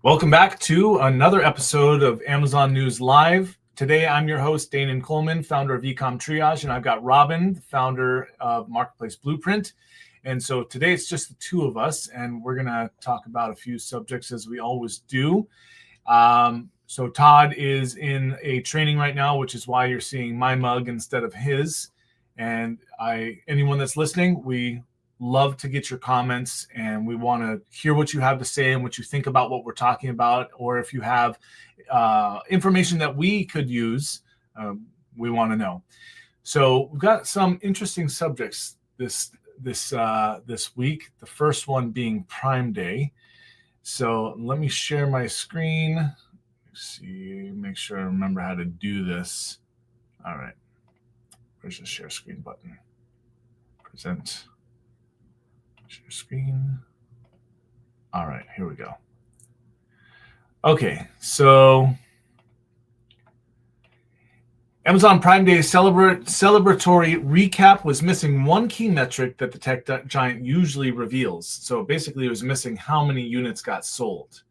Welcome back to another episode of Amazon News Live. Today, I'm your host, Danon Coleman, founder of Ecom Triage, and I've got Robin, the founder of Marketplace Blueprint. And so today it's just the two of us, and we're going to talk about a few subjects as we always do. So Todd is in a training right now, which is why you're seeing my mug instead of his. And anyone that's listening, we love to get your comments, and we want to hear what you have to say and what you think about what we're talking about, or if you have information that we could use, we want to know. So we've got some interesting subjects this week. The first one being Prime Day. So let me share my screen. Let's see, make sure I remember how to do this. All right, where's the share screen button? Present. Share screen. All right, here we go. Okay, so Amazon Prime Day celebratory recap was missing one key metric that the tech giant usually reveals. So basically, it was missing how many units got sold.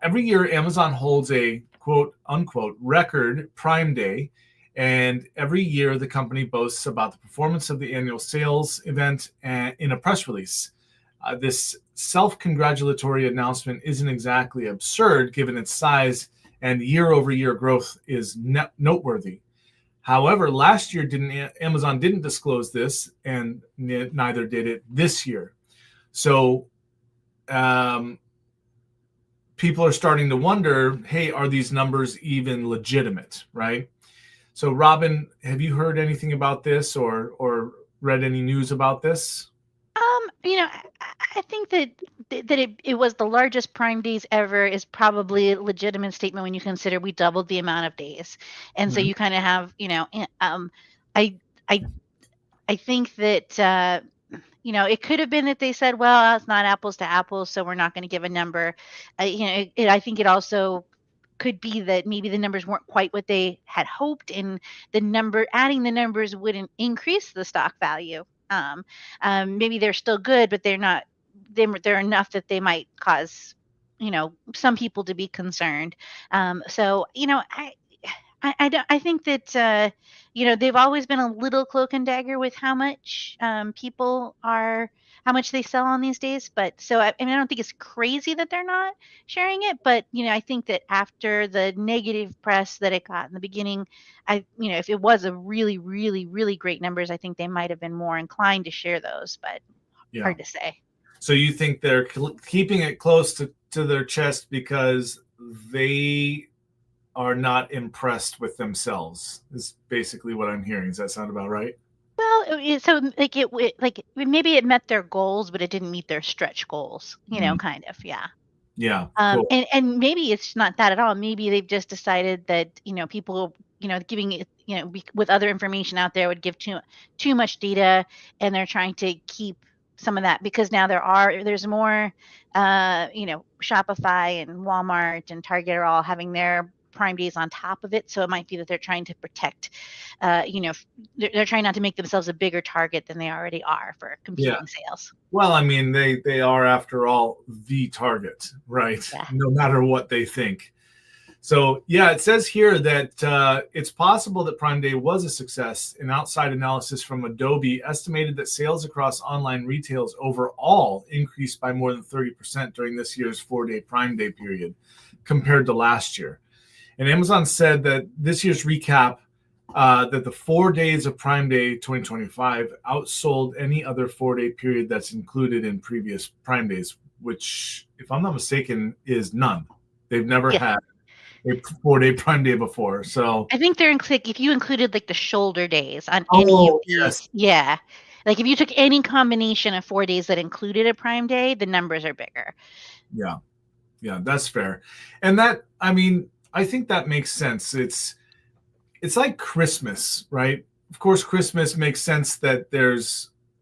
Every year, Amazon holds a quote unquote record Prime Day. And every year, the company boasts about the performance of the annual sales event in a press release. This self-congratulatory announcement isn't exactly absurd, given its size, and year-over-year growth is noteworthy. However, last year, Amazon didn't disclose this, and neither did it this year. So people are starting to wonder, hey, are these numbers even legitimate, right? So, Robin, have you heard anything about this or read any news about this? I think that it was the largest Prime Days ever is probably a legitimate statement when you consider we doubled the amount of days, and so you kind of have, I think that it could have been that they said, well, it's not apples to apples, so we're not going to give a number. I think it also could be that maybe the numbers weren't quite what they had hoped, and adding the numbers wouldn't increase the stock value. Maybe they're still good, but they're not. They're enough that they might cause, some people to be concerned. So I think that they've always been a little cloak and dagger with how much how much they sell on these days. But so I don't think it's crazy that they're not sharing it. But I think that after the negative press that it got in the beginning, if it was a really, really, really great numbers, I think they might have been more inclined to share those. But hard to say. So you think they're keeping it close to their chest because they are not impressed with themselves, is basically what I'm hearing. Does that sound about right? Well, so maybe it met their goals, but it didn't meet their stretch goals, kind of, yeah. Yeah. Cool. And maybe it's not that at all. Maybe they've just decided that, people, giving it, with other information out there would give too much data, and they're trying to keep some of that because now there's more, Shopify and Walmart and Target are all having their Prime Days on top of it. So it might be that they're trying to protect, they're trying not to make themselves a bigger target than they already are for competing sales. Well, I mean, they are, after all, the target, right? Yeah. No matter what they think. So, yeah, it says here that it's possible that Prime Day was a success. An outside analysis from Adobe estimated that sales across online retails overall increased by more than 30% during this year's 4-day Prime Day period compared to last year. And Amazon said that this year's recap, that the 4 days of Prime Day 2025 outsold any other 4-day period that's included in previous Prime Days, which, if I'm not mistaken, is none. They've never had a 4-day Prime Day before. So I think they're if you included like the shoulder days on any of these. Yeah. Like if you took any combination of 4 days that included a Prime Day, the numbers are bigger. Yeah. Yeah, that's fair. And that, I mean, I think that makes sense. It's like Christmas, right? Of course, Christmas makes sense that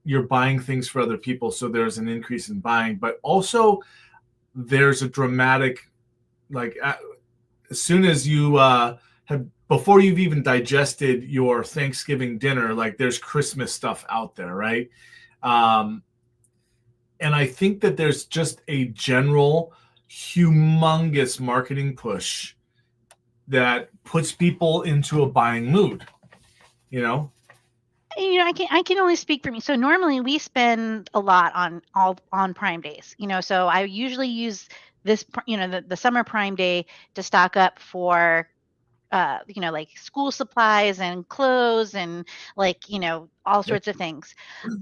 you're buying things for other people, so there's an increase in buying, but also there's a dramatic, as soon as you before you've even digested your Thanksgiving dinner, there's Christmas stuff out there, right? And I think that there's just a general humongous marketing push that puts people into a buying mood, you know? I can only speak for me. So normally we spend a lot on Prime days. So I usually use this, the summer Prime Day to stock up for like school supplies and clothes and like, all sorts of things.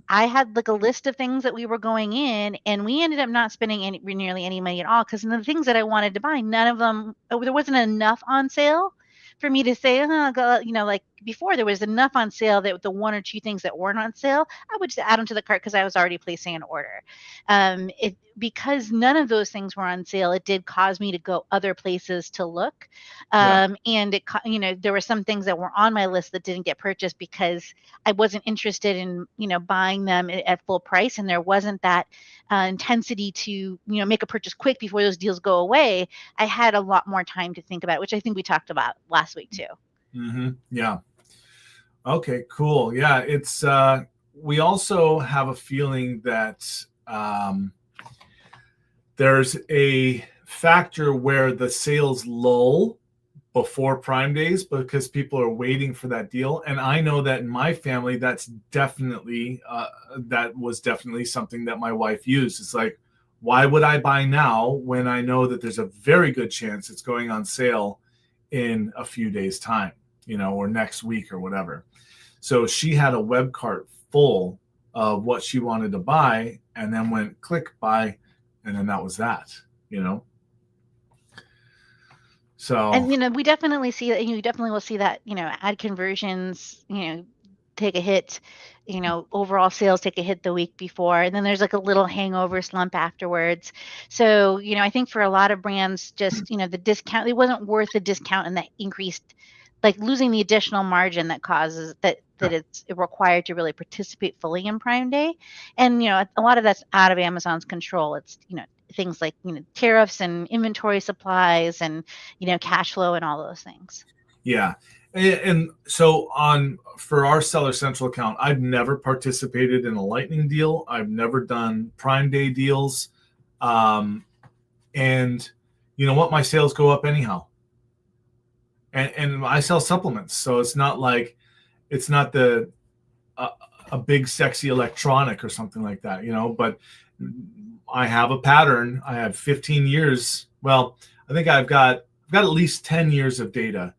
I had like a list of things that we were going in, and we ended up not spending nearly any money at all because the things that I wanted to buy, none of them, there wasn't enough on sale for me to say, like before there was enough on sale that the one or two things that weren't on sale, I would just add them to the cart because I was already placing an order. Because none of those things were on sale, it did cause me to go other places to look. And there were some things that were on my list that didn't get purchased because I wasn't interested in, buying them at full price. And there wasn't that intensity to, make a purchase quick before those deals go away. I had a lot more time to think about it, which I think we talked about last week too. Mm-hmm. Yeah. Okay, cool. Yeah. It's, we also have a feeling that there's a factor where the sales lull before Prime days because people are waiting for that deal. And I know that in my family, that was definitely something that my wife used. It's like, why would I buy now when I know that there's a very good chance it's going on sale in a few days' time, or next week or whatever. So she had a web cart full of what she wanted to buy and then went click buy. And then that was that, So, and we definitely see that. You definitely will see that. Ad conversions. Take a hit. Overall sales take a hit the week before, and then there's like a little hangover slump afterwards. So, I think for a lot of brands, just the discount, it wasn't worth the discount and the increased, like losing the additional margin that causes that it's required to really participate fully in Prime Day. And a lot of that's out of Amazon's control. It's things like tariffs and inventory supplies and cash flow and all those things. Yeah. And so for our Seller Central account, I've never participated in a lightning deal. I've never done Prime Day deals. And you know what? My sales go up anyhow. And I sell supplements. So it's not like, it's not a big sexy electronic or something like that, but I have a pattern. I have 15 years. Well, I think I've got at least 10 years of data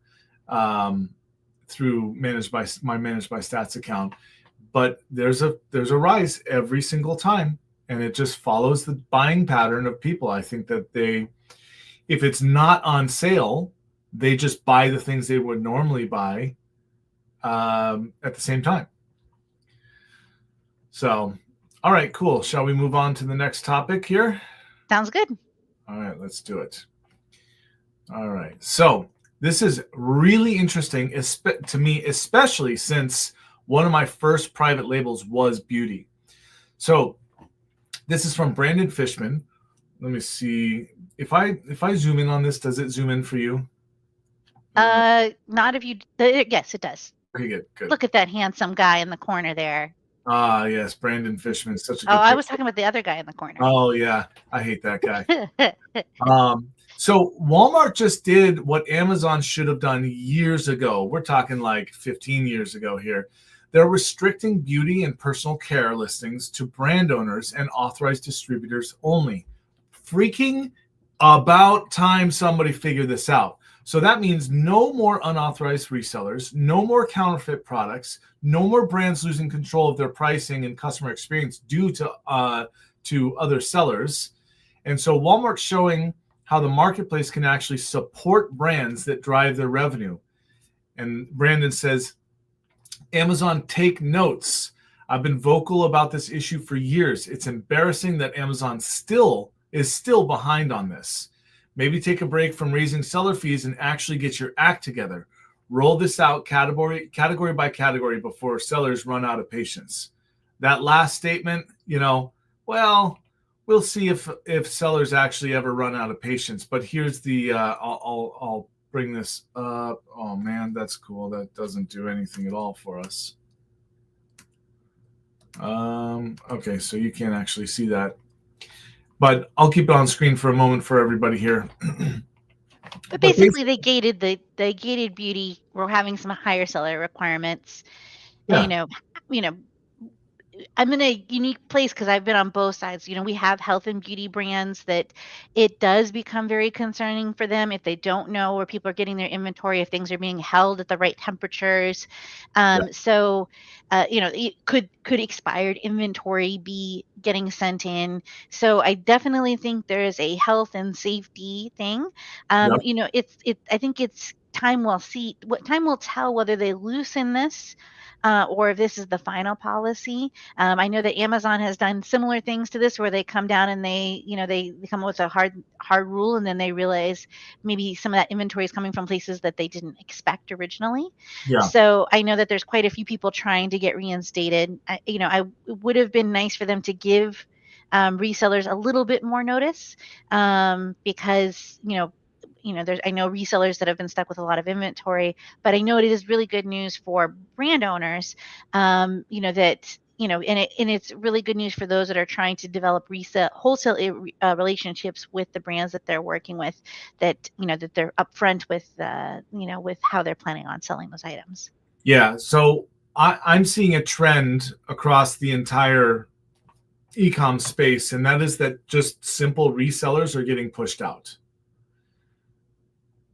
through Managed by Stats account, but there's a rise every single time, and it just follows the buying pattern of people. I think that if it's not on sale, they just buy the things they would normally buy at the same time. So, all right, cool. Shall we move on to the next topic here? Sounds good. All right, let's do it. All right. So this is really interesting to me, especially since one of my first private labels was beauty. So this is from Brandon Fishman. Let me see. If I zoom in on this, does it zoom in for you? Not if you. Yes, it does. Okay, good. Look at that handsome guy in the corner there. Ah, yes, Brandon Fishman. Such a good. I was talking about the other guy in the corner. Oh yeah, I hate that guy. So Walmart just did what Amazon should have done years ago. We're talking like 15 years ago here. They're restricting beauty and personal care listings to brand owners and authorized distributors only. Freaking about time somebody figured this out. So that means no more unauthorized resellers, no more counterfeit products, no more brands losing control of their pricing and customer experience due to other sellers. And so Walmart's showing how the marketplace can actually support brands that drive their revenue. And Brandon says, Amazon, take notes. I've been vocal about this issue for years. It's embarrassing that Amazon is still behind on this. Maybe take a break from raising seller fees and actually get your act together. Roll this out category by category before sellers run out of patience. That last statement, well, we'll see if sellers actually ever run out of patience. But here's the I'll bring this up. Oh man, that's cool. That doesn't do anything at all for us. Okay, so you can't actually see that. but I'll keep it on screen for a moment for everybody here. But But basically, basically, they gated beauty. We're having some higher seller requirements, and yeah, you know, I'm in a unique place because I've been on both sides. We have health and beauty brands that it does become very concerning for them if they don't know where people are getting their inventory, if things are being held at the right temperatures. yeah, So, could expired inventory be getting sent in? So I definitely think there is a health and safety thing. yeah, I think it's time will see what time will tell whether they loosen this or if this is the final policy. I know that Amazon has done similar things to this where they come down and they come up with a hard rule and then they realize maybe some of that inventory is coming from places that they didn't expect originally. yeah, So I know that there's quite a few people trying to get reinstated. It would have been nice for them to give resellers a little bit more notice because there's I know resellers that have been stuck with a lot of inventory, but I know it is really good news for brand owners, that and it's really good news for those that are trying to develop resale wholesale relationships with the brands that they're working with, that they're upfront with how they're planning on selling those items. yeah. So I'm seeing a trend across the entire ecom space, and that is that just simple resellers are getting pushed out.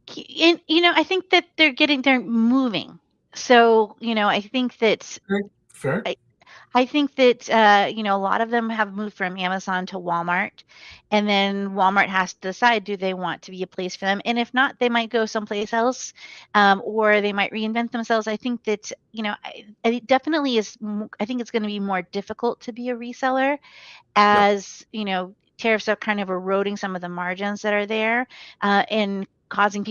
And I think that they're moving. So I think that Okay, fair. I, I think that a lot of them have moved from Amazon to Walmart, and then Walmart has to decide, do they want to be a place for them? And if not, they might go someplace else, or they might reinvent themselves. I think that it definitely is. I think it's going to be more difficult to be a reseller Yep. as tariffs are kind of eroding some of the margins that are there, and causing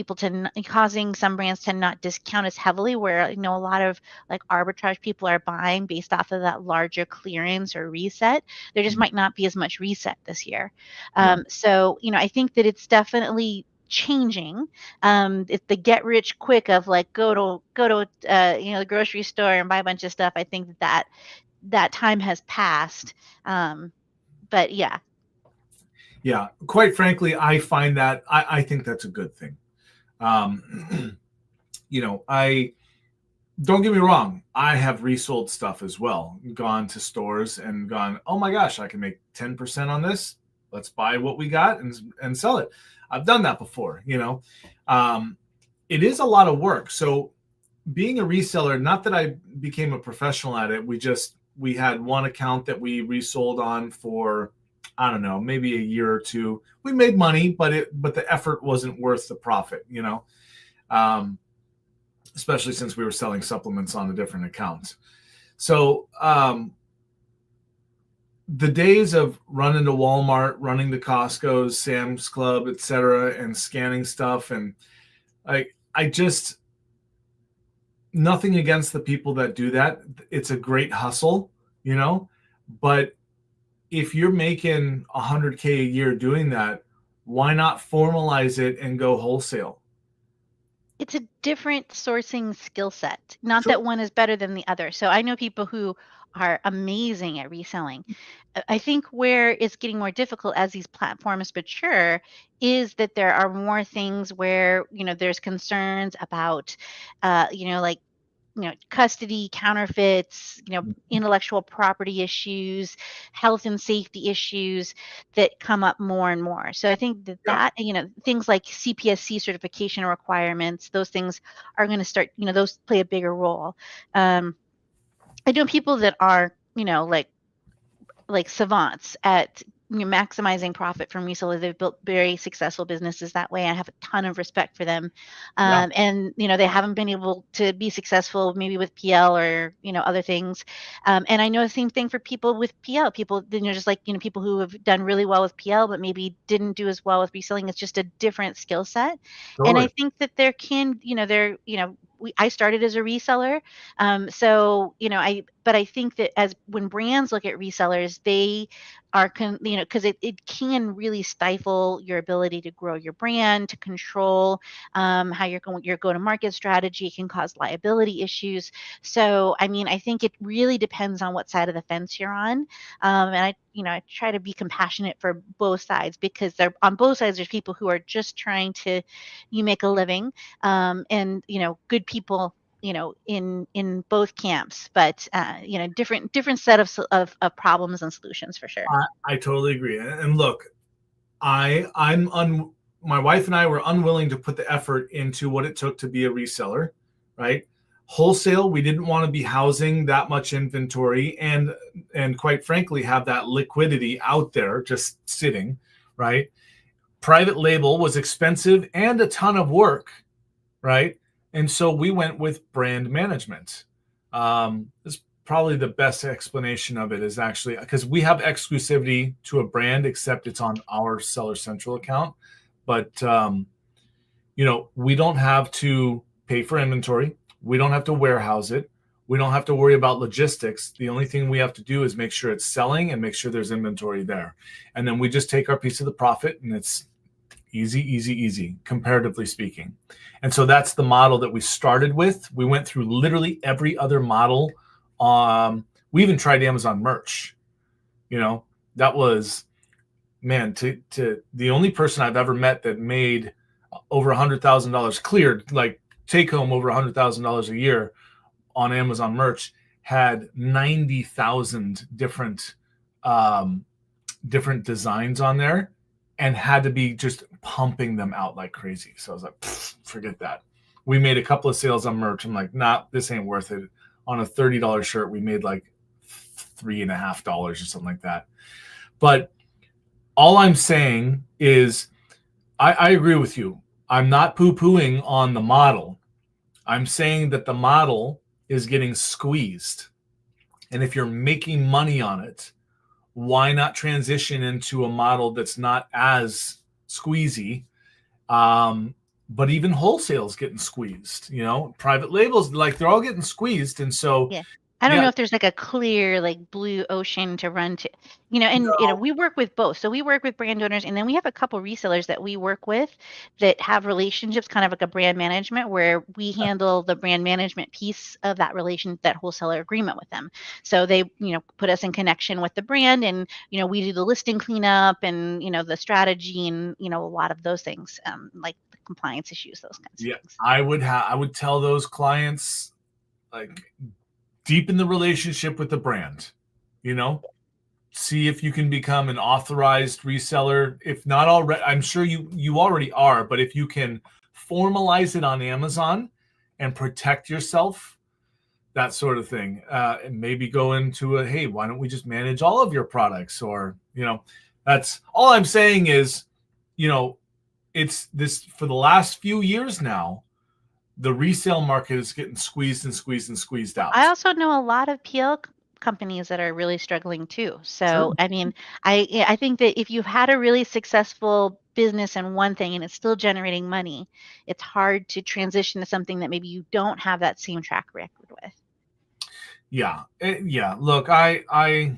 some brands to not discount as heavily, where a lot of like arbitrage people are buying based off of that larger clearance or reset. There just might not be as much reset this year. Yeah. So I think that it's definitely changing. It's the get rich quick of like go to the grocery store and buy a bunch of stuff. I think that time has passed. But yeah. Yeah. Quite frankly, I find that I think that's a good thing. I don't get me wrong. I have resold stuff as well. Gone to stores and gone, oh my gosh, I can make 10% on this. Let's buy what we got and sell it. I've done that before. It is a lot of work. So being a reseller, not that I became a professional at it, we had one account that we resold on for, I don't know, maybe a year or two. We made money, but the effort wasn't worth the profit. Um, Especially since we were selling supplements on a different account. So the days of running to Walmart, running to Costco's, Sam's Club, etc., and scanning stuff, and I just, nothing against the people that do that. It's a great hustle. But if you're making 100K a year doing that, why not formalize it and go wholesale? It's a different sourcing skill set. Not Sure. that one is better than the other. So I know people who are amazing at reselling. I think where it's getting more difficult as these platforms mature is that there are more things where, there's concerns about, like custody, counterfeits, intellectual property issues, health and safety issues that come up more and more. So I think Yeah. things like CPSC certification requirements, those things are going to start, those play a bigger role. I know people that are, like savants at maximizing profit from resellers. They've built very successful businesses that way. I have a ton of respect for them. Yeah. And they haven't been able to be successful maybe with PL or other things. And I know the same thing for people with PL. People, just like people who have done really well with PL, but maybe didn't do as well with reselling. It's just a different skill set. And I Totally. think that there can, there I started as a reseller. So, but I think that when brands look at resellers, they are, because it can really stifle your ability to grow your brand, to control how your go-to-market strategy. Can cause liability issues. So, I mean, I think it really depends on what side of the fence you're on. And I try to be compassionate for both sides, because on both sides, there's people who are just trying to make a living, and good people, in both camps, but different set of problems and solutions for sure. I totally agree. And look, my wife and I were unwilling to put the effort into what it took to be a reseller, right? Wholesale, we didn't want to be housing that much inventory and quite frankly have that liquidity out there just sitting, right? Private label was expensive and a ton of work, right? And so we went with brand management. It's probably the best explanation of it is actually because we have exclusivity to a brand, except it's on our Seller Central account. But, we don't have to pay for inventory. We don't have to warehouse it. We don't have to worry about logistics. The only thing we have to do is make sure it's selling and make sure there's inventory there. And then we just take our piece of the profit, and it's easy, comparatively speaking. And so that's the model that we started with. We went through literally every other model. We even tried Amazon merch. That was, man, to the only person I've ever met that made over $100,000 cleared, like take home over $100,000 a year on Amazon merch, had 90,000 different designs on there, and had to be just pumping them out like crazy. So I was like, forget that. We made a couple of sales on merch. I'm like, nah, this ain't worth it. On a $30 shirt, we made like $3.50 or something like that. But all I'm saying is I agree with you. I'm not poo-pooing on the model. I'm saying that the model is getting squeezed. And if you're making money on it, why not transition into a model that's not as squeezy? But even wholesale's getting squeezed, private labels, like they're all getting squeezed. And so, Yeah. I don't know if there's like a clear, like blue ocean to run to, and we work with both. So we work with brand owners, and then we have a couple resellers that we work with that have relationships, kind of like a brand management, where we handle the brand management piece of that that wholesaler agreement with them. So they, put us in connection with the brand, and, we do the listing cleanup and, the strategy and, a lot of those things, like the compliance issues, those kinds of things. I would tell those clients, like, deepen the relationship with the brand, see if you can become an authorized reseller. If not already, I'm sure you already are, but if you can formalize it on Amazon and protect yourself, that sort of thing, and maybe go into hey, why don't we just manage all of your products? Or, that's all I'm saying is, it's this for the last few years now, the resale market is getting squeezed and squeezed and squeezed out. I also know a lot of PL companies that are really struggling too. So, Sure. I mean, I think that if you've had a really successful business in one thing and it's still generating money, it's hard to transition to something that maybe you don't have that same track record with. Yeah. Yeah. Look, I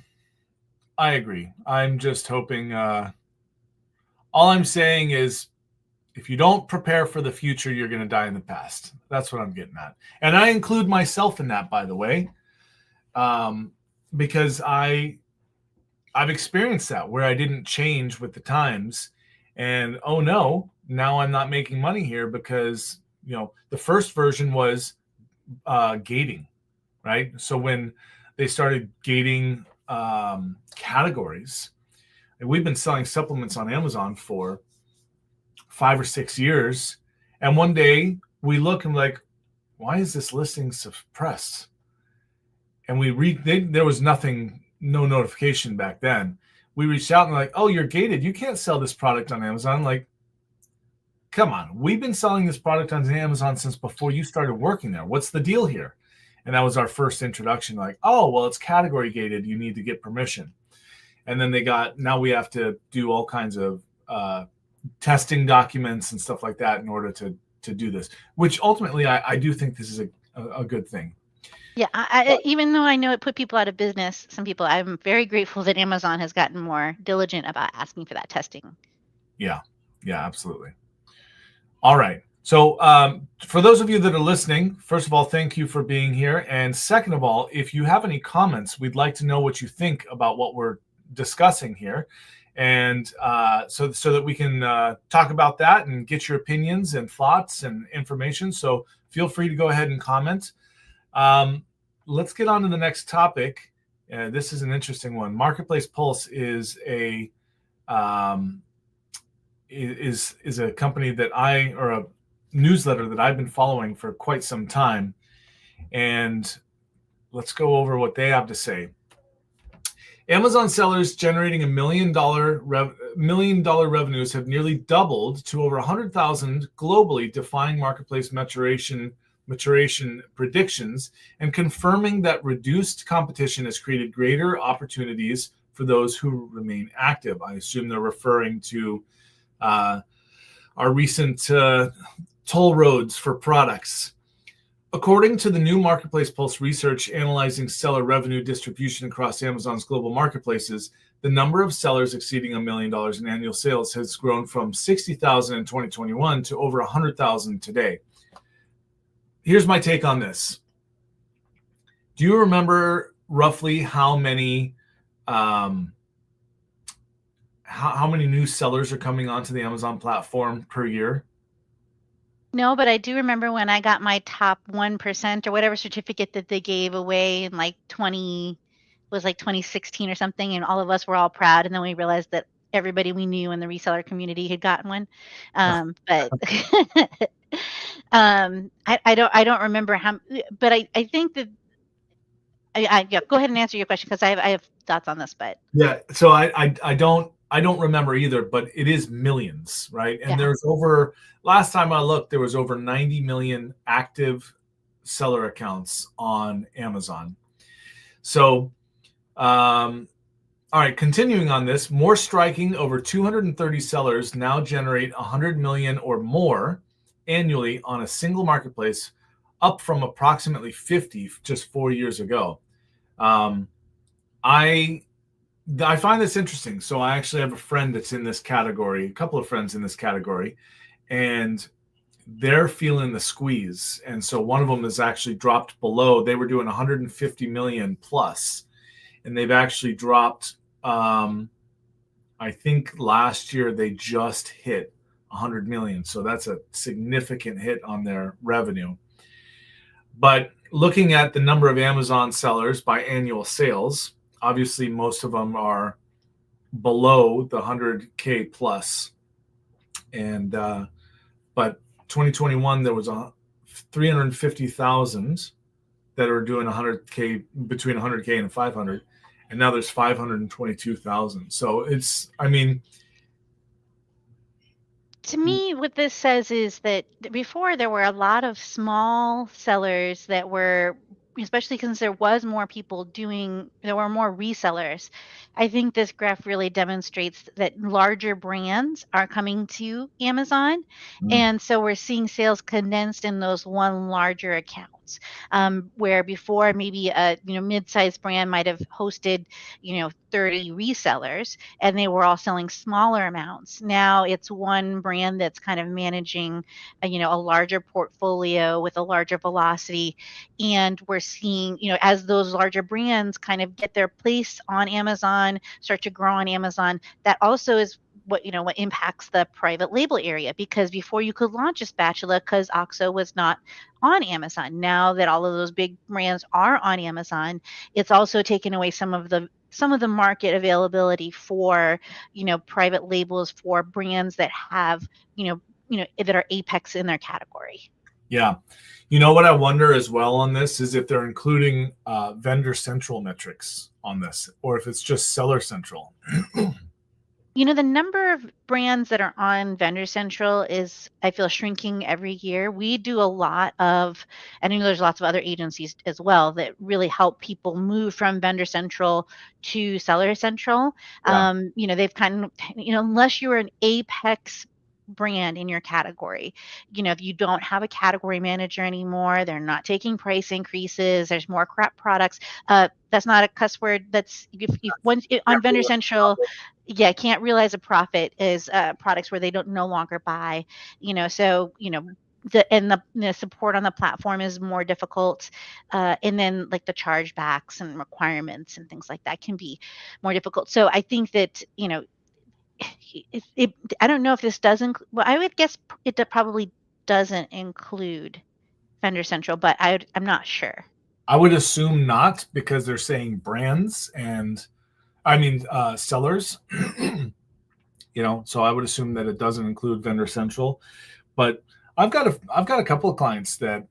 agree. I'm just hoping, all I'm saying is, if you don't prepare for the future, you're going to die in the past. That's what I'm getting at. And I include myself in that, by the way, because I've experienced that where I didn't change with the times. And, oh no, now I'm not making money here because, the first version was gating, right? So when they started gating categories, and we've been selling supplements on Amazon for 5 or 6 years, and one day we look and like, why is this listing suppressed? And there was nothing, no notification back then. We reached out and like, oh, you're gated, you can't sell this product on Amazon. Like, come on, we've been selling this product on Amazon since before you started working there. What's the deal here? And that was our first introduction, like, oh, well, it's category gated, you need to get permission. And then now we have to do all kinds of testing documents and stuff like that in order to do this, which ultimately I do think this is a good thing. Yeah, even though I know it put people out of business, some people, I'm very grateful that Amazon has gotten more diligent about asking for that testing. Yeah, absolutely. All right. So for those of you that are listening, first of all, thank you for being here. And second of all, if you have any comments, we'd like to know what you think about what we're discussing here. And so that we can talk about that and get your opinions and thoughts and information. So feel free to go ahead and comment. Let's get on to the next topic. This is an interesting one. Marketplace Pulse is a company that or a newsletter that I've been following for quite some time. And let's go over what they have to say. Amazon sellers generating $1 million revenues have nearly doubled to over 100,000 globally, defying marketplace maturation predictions and confirming that reduced competition has created greater opportunities for those who remain active. I assume they're referring to our recent toll roads for products. According to the new Marketplace Pulse research analyzing seller revenue distribution across Amazon's global marketplaces, the number of sellers exceeding $1 million in annual sales has grown from 60,000 in 2021 to over 100,000 today. Here's my take on this. Do you remember roughly how many new sellers are coming onto the Amazon platform per year? No, but I do remember when I got my top 1% or whatever certificate that they gave away in like 2016 or something, and all of us were all proud, and then we realized that everybody we knew in the reseller community had gotten one. But I don't remember how, but I think that yeah, go ahead and answer your question because I have thoughts on this, but yeah, so I don't remember either, but it is millions, right? And there's last time I looked, there was over 90 million active seller accounts on Amazon. So, all right, continuing on this, more striking, over 230 sellers now generate 100 million or more annually on a single marketplace, up from approximately 50 just 4 years ago. I find this interesting. So I actually have a friend that's in this category, a couple of friends in this category, and they're feeling the squeeze. And so one of them has actually dropped below. They were doing 150 million plus, and they've actually dropped. I think last year they just hit 100 million. So that's a significant hit on their revenue. But looking at the number of Amazon sellers by annual sales, obviously most of them are below the 100K plus. And but 2021 there was 350,000 that are doing 100K, between 100K and 500, and now there's 522,000. So it's, I mean, to me, what this says is that before there were a lot of small sellers that were, especially because there was more people there were more resellers. I think this graph really demonstrates that larger brands are coming to Amazon. And so we're seeing sales condensed in those one larger accounts, where before maybe a mid-sized brand might have hosted 30 resellers and they were all selling smaller amounts. Now it's one brand that's kind of managing a larger portfolio with a larger velocity, and we're seeing as those larger brands kind of get their place on Amazon, start to grow on Amazon, that also is what impacts the private label area, because before you could launch a spatula because OXO was not on Amazon. Now that all of those big brands are on Amazon, it's also taken away some of the market availability for private labels for brands that have that are apex in their category. Yeah. What I wonder as well on this is if they're including vendor central metrics on this, or if it's just seller central. The number of brands that are on Vendor Central is, I feel, shrinking every year. We do a lot of, and I know there's lots of other agencies as well that really help people move from Vendor Central to Seller Central. Yeah. They've kind of, unless you're an apex brand in your category. If you don't have a category manager anymore, they're not taking price increases, there's more crap products. That's not a cuss word. That's if once on Vendor Central, yeah, can't realize a profit is products where they don't no longer buy. So the support on the platform is more difficult, and then like the chargebacks and requirements and things like that can be more difficult. So I think that it I don't know if this does include. Well, I would guess probably doesn't include Vendor Central, but I'm not sure. I would assume not, because they're saying brands and sellers. So I would assume that it doesn't include Vendor Central. But I've got a couple of clients that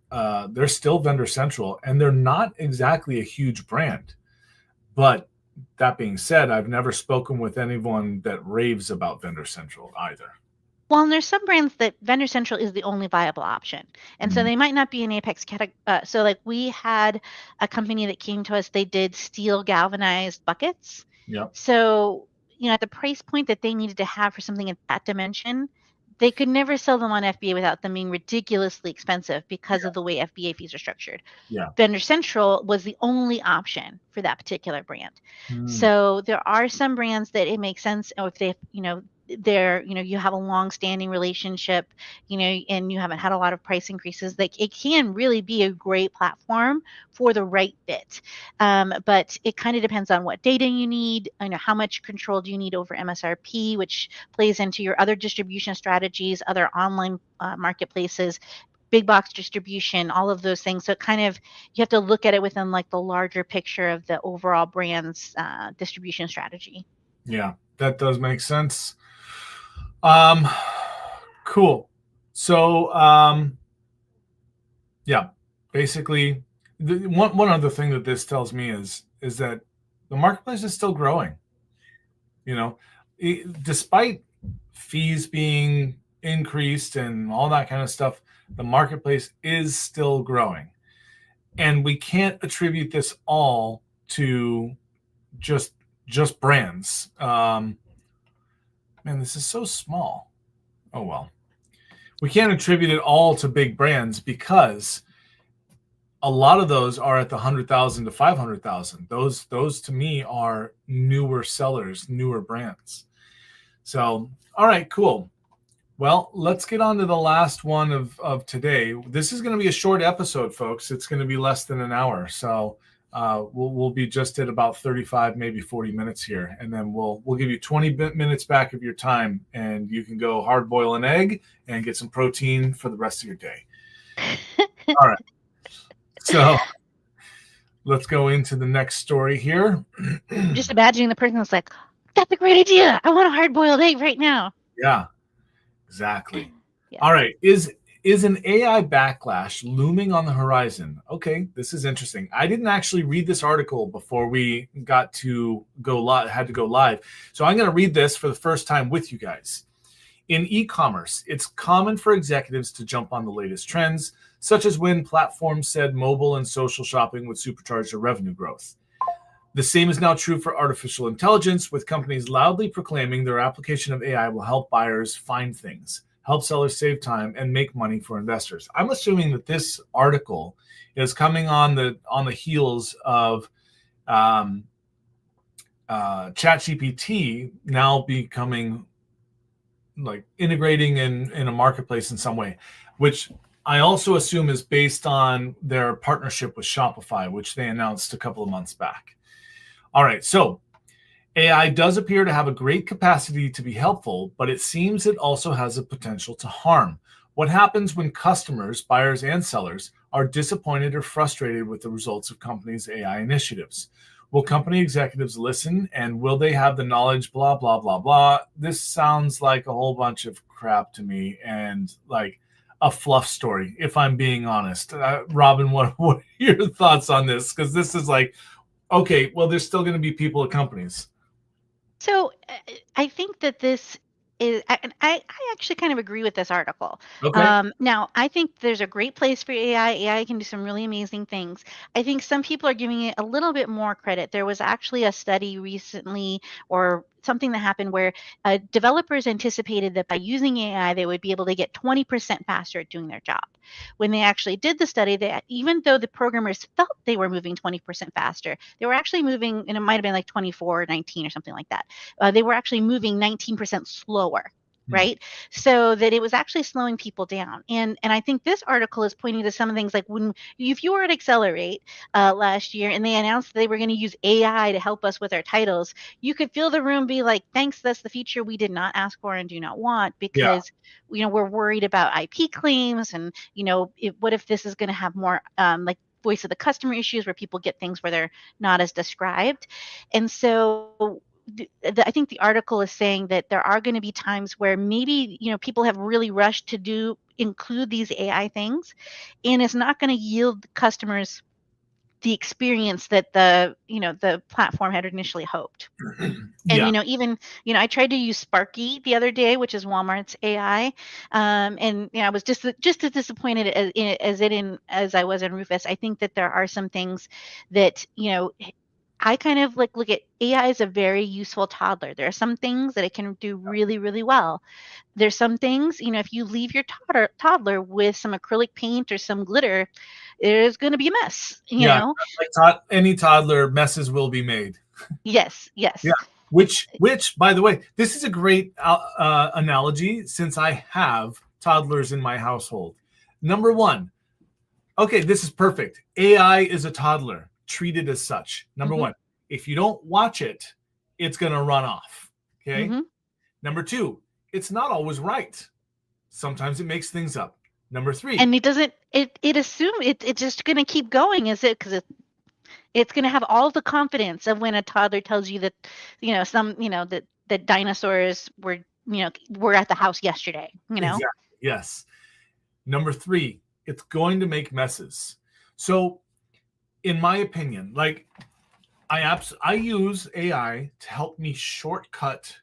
they're still Vendor Central, and they're not exactly a huge brand. But that being said, I've never spoken with anyone that raves about Vendor Central either. Well, and there's some brands that Vendor Central is the only viable option. And so they might not be an Apex category. So like we had a company that came to us, they did steel galvanized buckets. Yeah. So, at the price point that they needed to have for something at that dimension, they could never sell them on FBA without them being ridiculously expensive because of the way FBA fees are structured. Yeah. Vendor Central was the only option for that particular brand. So there are some brands that it makes sense, or if they, you have a long-standing relationship, and you haven't had a lot of price increases, like it can really be a great platform for the right fit. But it kind of depends on what data you need, how much control do you need over MSRP, which plays into your other distribution strategies, other online marketplaces, big box distribution, all of those things. So you have to look at it within like the larger picture of the overall brand's distribution strategy. Yeah, that does make sense. Cool. So, yeah, basically, one other thing that this tells me is that the marketplace is still growing. Despite fees being increased and all that kind of stuff, the marketplace is still growing. And we can't attribute this all to just brands. Man, this is so small. Oh, well. We can't attribute it all to big brands, because a lot of those are at the 100,000 to 500,000. Those to me are newer sellers, newer brands. So, all right, cool. Well, let's get on to the last one of today. This is going to be a short episode, folks. It's going to be less than an hour. So we'll be just at about 35, maybe 40 minutes here. And then we'll give you 20 minutes back of your time, and you can go hard boil an egg and get some protein for the rest of your day. All right. So let's go into the next story here. Just imagining the person that's like, that's a great idea. I want a hard boiled egg right now. Yeah. Exactly. Yeah. All right. Is an AI backlash looming on the horizon? Okay, this is interesting. I didn't actually read this article before we got to go live, had to go live. So I'm going to read this for the first time with you guys. In e-commerce, it's common for executives to jump on the latest trends, such as when platforms said mobile and social shopping would supercharge their revenue growth. The same is now true for artificial intelligence, with companies loudly proclaiming their application of AI will help buyers find things, help sellers save time, and make money for investors. I'm assuming that this article is coming on the heels of ChatGPT now becoming like integrating in a marketplace in some way, which I also assume is based on their partnership with Shopify, which they announced a couple of months back. All right, so AI does appear to have a great capacity to be helpful, but it seems it also has a potential to harm. What happens when customers, buyers, and sellers are disappointed or frustrated with the results of companies' AI initiatives? Will company executives listen, and will they have the knowledge, blah, blah, blah, blah? This sounds like a whole bunch of crap to me, and like a fluff story, if I'm being honest. Robin, what are your thoughts on this? Because this is like, okay, well, there's still going to be people at companies. So I think that this is, I actually kind of agree with this article. Okay. Now, I think there's a great place for AI. AI can do some really amazing things. I think some people are giving it a little bit more credit. There was actually a study recently, or something that happened where developers anticipated that by using AI, they would be able to get 20% faster at doing their job. When they actually did the study, that even though the programmers felt they were moving 20% faster, they were actually moving, and it might have been like 24, 19 or something like that. They were actually moving 19% slower. Right. So that it was actually slowing people down. And I think this article is pointing to some of the things like if you were at Accelerate last year and they announced they were going to use AI to help us with our titles, you could feel the room be like, thanks, that's the feature we did not ask for and do not want, because we're worried about IP claims and what if this is going to have more like voice of the customer issues where people get things where they're not as described. And so I think the article is saying that there are going to be times where maybe people have really rushed to include these AI things, and it's not going to yield customers the experience that the platform had initially hoped. And even I tried to use Sparky the other day, which is Walmart's AI, and I was just as disappointed as I was in Rufus. I think that there are some things that I kind of look at AI as a very useful toddler. There are some things that it can do really, really well. There's some things, if you leave your toddler with some acrylic paint or some glitter, there's going to be a mess, like any toddler, messes will be made. Yes. Yeah. Which, by the way, this is a great analogy since I have toddlers in my household. Number one, okay, this is perfect. AI is a toddler. Treat it as such. Number one, if you don't watch it, it's going to run off. Okay. Number two, it's not always right. Sometimes it makes things up. Number three, and it assumes it's just going to keep going, is it? Because it's going to have all the confidence of when a toddler tells you that that dinosaurs were at the house yesterday. Exactly. Yes. Number three, it's going to make messes. So, in my opinion, like I use AI to help me shortcut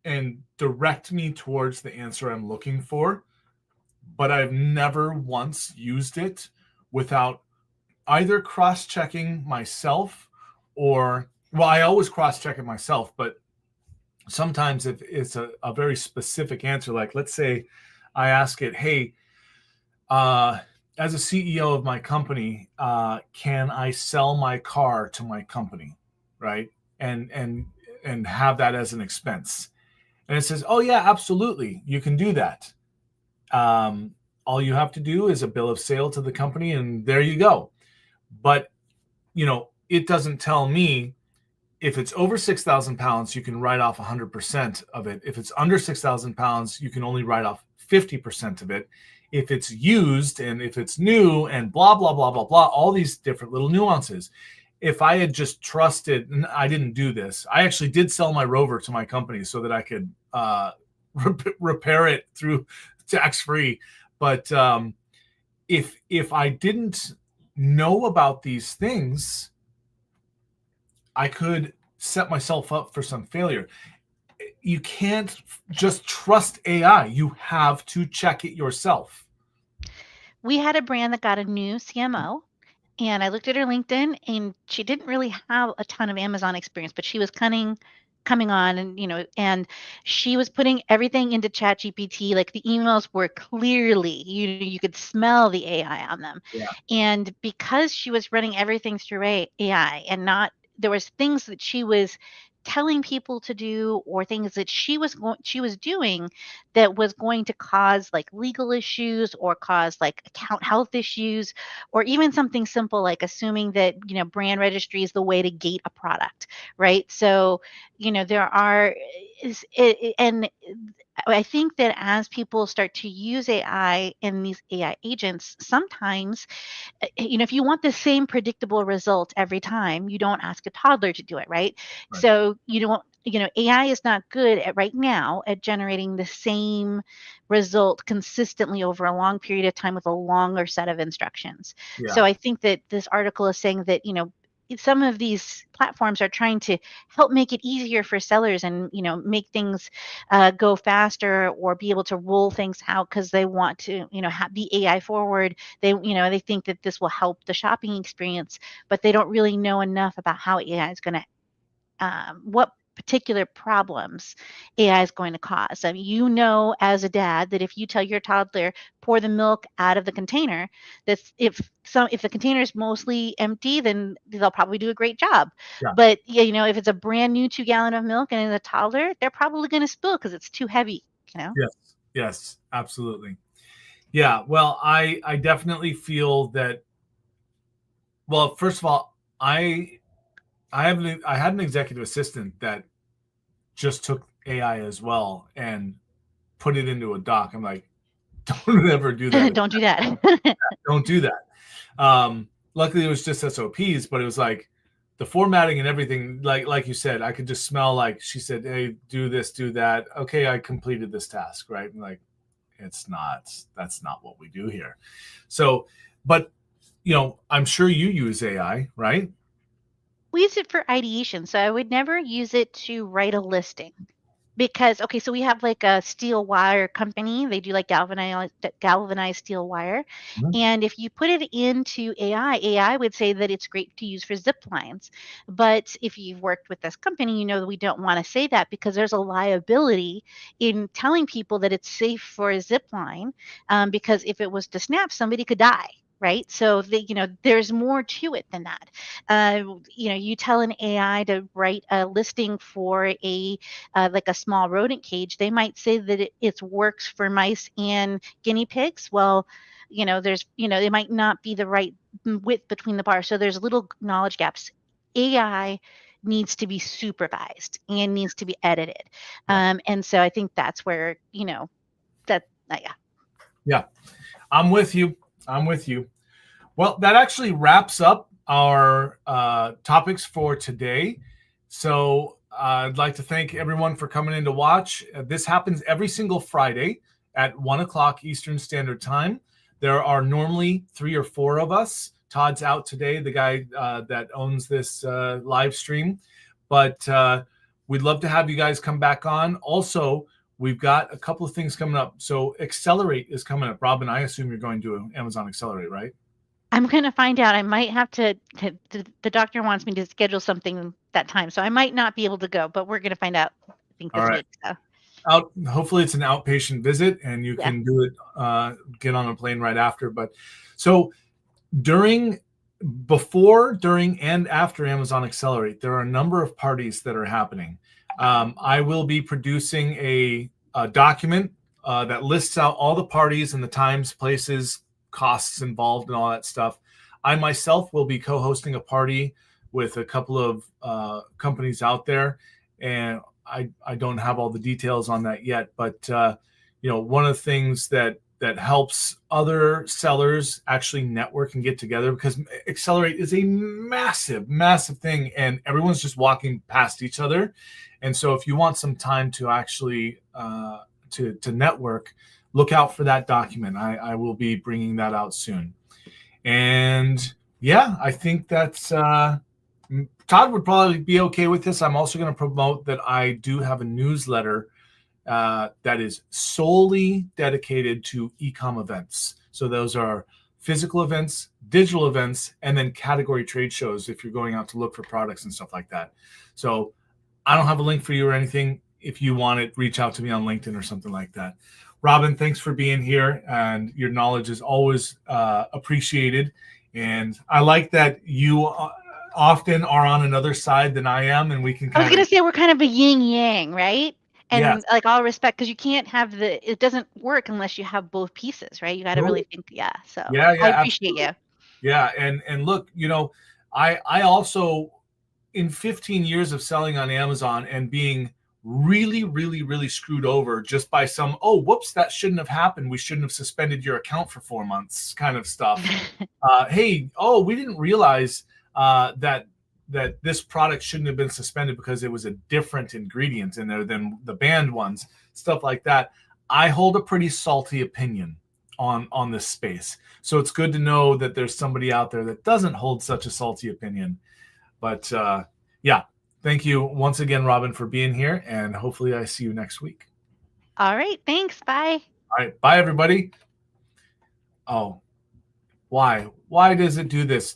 and direct me towards the answer I'm looking for, but I've never once used it without either cross-checking myself or, well, I always cross-check it myself, but sometimes if it's a very specific answer, like let's say I ask it, hey, as a CEO of my company, can I sell my car to my company, right? And have that as an expense. And it says, oh yeah, absolutely, you can do that. All you have to do is a bill of sale to the company, and there you go. But it doesn't tell me if it's over 6,000 pounds, you can write off 100% of it. If it's under 6,000 pounds, you can only write off 50% of it. If it's used and if it's new and blah, blah, blah, blah, blah, all these different little nuances. If I had just trusted, and I didn't do this, I actually did sell my Rover to my company so that I could repair it through tax-free. But if I didn't know about these things, I could set myself up for some failure. You can't just trust AI. You have to check it yourself. We had a brand that got a new CMO, and I looked at her LinkedIn, and she didn't really have a ton of Amazon experience, but she was coming on, and she was putting everything into ChatGPT. Like the emails were clearly, you could smell the AI on them. Yeah. And because she was running everything through AI and there was things that she was telling people to do or things that she was doing that was going to cause like legal issues or cause like account health issues, or even something simple like assuming that brand registry is the way to gate a product, right? So there are and I think that as people start to use AI and these AI agents, sometimes if you want the same predictable result every time, you don't ask a toddler to do it, right? So you don't, AI is not good right now at generating the same result consistently over a long period of time with a longer set of instructions. Yeah. So I think that this article is saying that, some of these platforms are trying to help make it easier for sellers and make things go faster or be able to roll things out because they want to be AI forward. They think that this will help the shopping experience, but they don't really know enough about how AI is going to what particular problems AI is going to cause. I mean, you know, as a dad, that if you tell your toddler pour the milk out of the container, that's if the container is mostly empty, then they'll probably do a great job. Yeah. But yeah, you know, if it's a brand new 2 gallon of milk and it's a toddler, they're probably going to spill because it's too heavy. You know. Yes. Yes. Absolutely. Yeah. Well, I definitely feel that. Well, first of all, I had an executive assistant that just took AI as well and put it into a doc. I'm like, don't ever do that. Don't do that. Don't do that. Luckily, it was just SOPs, but it was like the formatting and everything. Like you said, I could just smell like she said, "Hey, do this, do that." Okay, I completed this task, right? And like, that's not what we do here. So, but I'm sure you use AI, right? We use it for ideation, so I would never use it to write a listing. Because okay, so we have like a steel wire company. They do like galvanized steel wire. Mhm. And if you put it into AI would say that it's great to use for zip lines. But if you've worked with this company, you know that we don't want to say that because there's a liability in telling people that it's safe for a zip line. Because if it was to snap, somebody could die. Right. So there's more to it than that. You tell an AI to write a listing for like a small rodent cage, they might say that it works for mice and guinea pigs. Well, it might not be the right width between the bars. So there's little knowledge gaps. AI needs to be supervised and needs to be edited. Yeah. And so I think that's where, that, yeah. Yeah. I'm with you. Well, that actually wraps up our topics for today. So I'd like to thank everyone for coming in to watch. This happens every single Friday at 1 o'clock Eastern Standard Time. There are normally 3 or 4 of us. Todd's out today, the guy that owns this live stream. But we'd love to have you guys come back on. Also, we've got a couple of things coming up. So Accelerate is coming up. Robin, I assume you're going to Amazon Accelerate, right? I'm going to find out. I might have to, the doctor wants me to schedule something that time. So I might not be able to go, but we're going to find out, I think, All this right. week. So. Hopefully it's an outpatient visit and you Yeah. can do it, get on a plane right after. But so before, during, and after Amazon Accelerate, there are a number of parties that are happening. I will be producing a document that lists out all the parties and the times, places, costs involved and all that stuff. I myself will be co-hosting a party with a couple of companies out there, and I don't have all the details on that yet, but one of the things that helps other sellers actually network and get together, because Accelerate is a massive, massive thing, and everyone's just walking past each other. And so if you want some time to actually to network, look out for that document. I will be bringing that out soon. And yeah, I think that's Todd would probably be okay with this. I'm also going to promote that I do have a newsletter that is solely dedicated to e-com events. So those are physical events, digital events, and then category trade shows if you're going out to look for products and stuff like that. So I don't have a link for you or anything. If you want it, reach out to me on LinkedIn or something like that. Robin, thanks for being here, and your knowledge is always appreciated. And I like that you often are on another side than I am, and we can I was kind going of. to say we're kind of a yin yang, right? Yes. And like all respect, because you can't have it doesn't work unless you have both pieces, right? You got to really think, yeah. So Yeah, I yeah, appreciate absolutely. you. Yeah, and look, I also, in 15 years of selling on Amazon and being really, really, really screwed over just by some, oh, whoops, that shouldn't have happened. We shouldn't have suspended your account for 4 months kind of stuff. Hey, oh, we didn't realize that this product shouldn't have been suspended because it was a different ingredient in there than the banned ones, stuff like that. I hold a pretty salty opinion on this space. So it's good to know that there's somebody out there that doesn't hold such a salty opinion. But yeah, thank you once again, Robin, for being here, and hopefully I see you next week. All right, thanks. Bye. All right, bye everybody. Oh, why does it do this?